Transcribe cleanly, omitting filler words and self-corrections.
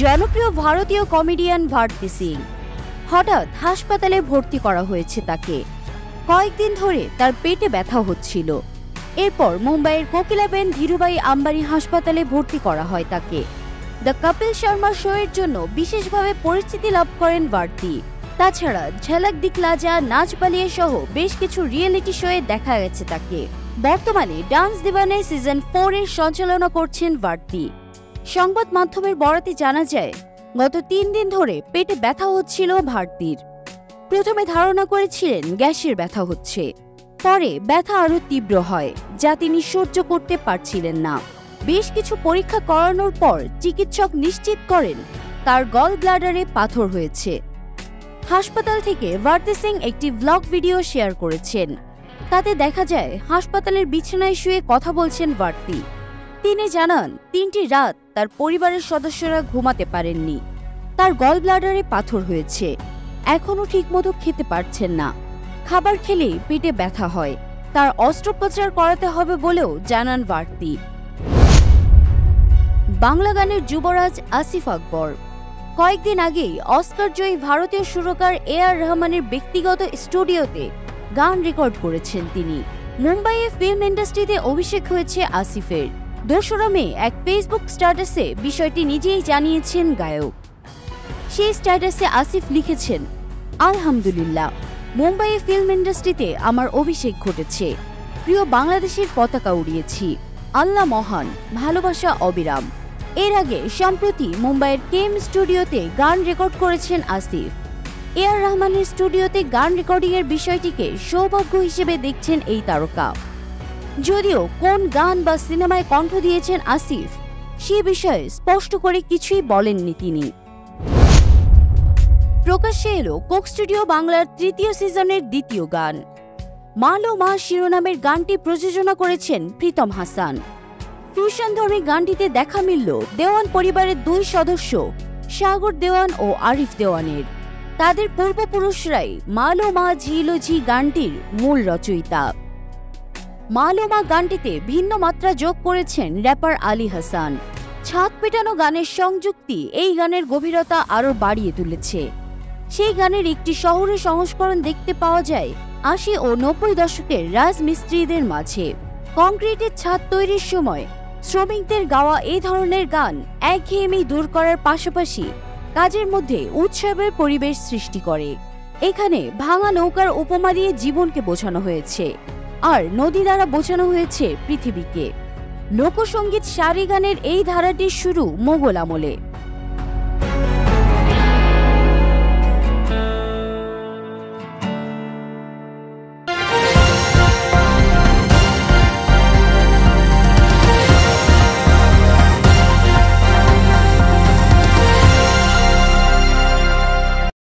জনপ্রিয় ভারতীয় কমেডিয়ান ভারতী সিং হঠাৎ হাসপাতালে ভর্তি করা হয়েছে তাকে। কয়েকদিন ধরে তার পেটে ব্যথা হচ্ছিল। এরপর মুম্বাইয়ের কোকিলাবেন ধীরুভাই আম্বানি হাসপাতালে ভর্তি করা হয় তাকে। দ্য কপিল শর্মা শো এর জন্য বিশেষভাবে পরিচিতি লাভ করেন ভারতী। তাছাড়া ঝলক দিখলা যা, নাচ বালিয়ে সহ বেশ কিছু রিয়েলিটি শোয়ে দেখা গেছে তাকে। বর্তমানে ডান্স দিওয়ানে সিজন 4 এর সঞ্চালনা করছেন ভারতী। সংবাদ মাধ্যমের বরাতে জানা যায়, গত 3 দিন ধরে পেটে ব্যথা হচ্ছিল ভারতীর। প্রথমে ধারণা করেছিলেন গ্যাসের ব্যথা হচ্ছে, পরে ব্যথা আরো তীব্র হয় যা তিনি সহ্য করতে পারছিলেন না। বেশ কিছু পরীক্ষা করানোর পর চিকিৎসক নিশ্চিত করেন তার গল ব্লাডারে পাথর হয়েছে। হাসপাতাল থেকে ভারতী সিং একটি ব্লগ ভিডিও শেয়ার করেছেন। তাতে দেখা যায় হাসপাতালের বিছানায় শুয়ে কথা বলছেন ভারতী। তিনি জানান 3টি রাত তার পরিবারের সদস্যরা ঘুমাতে পারেননি। তার গল ব্লাডারে পাথর হয়েছে, এখনো ঠিকমতো খেতে পারছেন না। খাবার খেলেই পেটে ব্যথা হয়, তার অস্ত্রোপচার করাতে হবে বলেও জানান ভারতী। বাংলা গানের যুবরাজ আসিফ আকবর কয়েকদিন আগেই অস্কার জয়ী ভারতীয় সুরকার এ.আর. রহমানের ব্যক্তিগত স্টুডিওতে গান রেকর্ড করেছেন তিনি। মুম্বাইয়ে ফিল্ম ইন্ডাস্ট্রিতে অভিষেক হয়েছে আসিফের। 2রা মে এক ফেসবুক স্ট্যাটাসে বিষয়টি নিজেই জানিয়েছেন গায়ক। সেই স্ট্যাটাসে আসিফ লিখেছেন, আলহামদুলিল্লাহ, মুম্বাইয়ে ফিল্ম ইন্ডাস্ট্রিতে আমার অভিষেক ঘটেছে। প্রিয় বাংলাদেশের পতাকা উড়িয়েছি। আল্লাহ মহান, ভালোবাসা অবিরাম। এর আগে সম্প্রতি মুম্বাইয়ের কেম স্টুডিওতে গান রেকর্ড করেছেন আসিফ। এ.আর. রহমানের স্টুডিওতে গান রেকর্ডিংয়ের বিষয়টিকে সৌভাগ্য হিসেবে দেখছেন এই তারকা। যদিও কোন গান বা সিনেমায় কণ্ঠ দিয়েছেন আসিফ সে বিষয়ে স্পষ্ট করে কিছুই বলেননি তিনি। প্রকাশ্যে এলো কোক স্টুডিও বাংলার 3য় সিজনের 2য় গান। মালো মা শিরোনামের গানটি প্রযোজনা করেছেন প্রীতম হাসান। ফিউশনধর্মী গানটিতে দেখা মিলল দেওয়ান পরিবারের 2 সদস্য সাগর দেওয়ান ও আরিফ দেওয়ানের। তাদের পূর্বপুরুষরাই মালো মা ঝিলো ঝি গানটির মূল রচয়িতা। মালো মা গানটিতে ভিন্ন মাত্রা যোগ করেছেন র্যাপার আলী হাসান। ছাদ পেটানো গানের সংযুক্তি এই গানের গভীরতা আরো বাড়িয়ে তুলেছে। সেই গানের একটি শহুরে সংস্করণ দেখতে পাওয়া যায় 80 ও 90 দশকের রাজমিস্ত্রিদের মাঝে। কংক্রিটের ছাদ তৈরির সময় শ্রমিকদের গাওয়া এই ধরনের গান একঘেয়েমি দূর করার পাশাপাশি কাজের মধ্যে উৎসবের পরিবেশ সৃষ্টি করে। এখানে ভাঙা নৌকার উপমা দিয়ে জীবনকে বোঝানো হয়েছে, আর নদী দ্বারা বোঝানো হয়েছে পৃথিবীকে। লোকসঙ্গীত সারি গানের এই ধারাটির শুরু মোগল আমলে।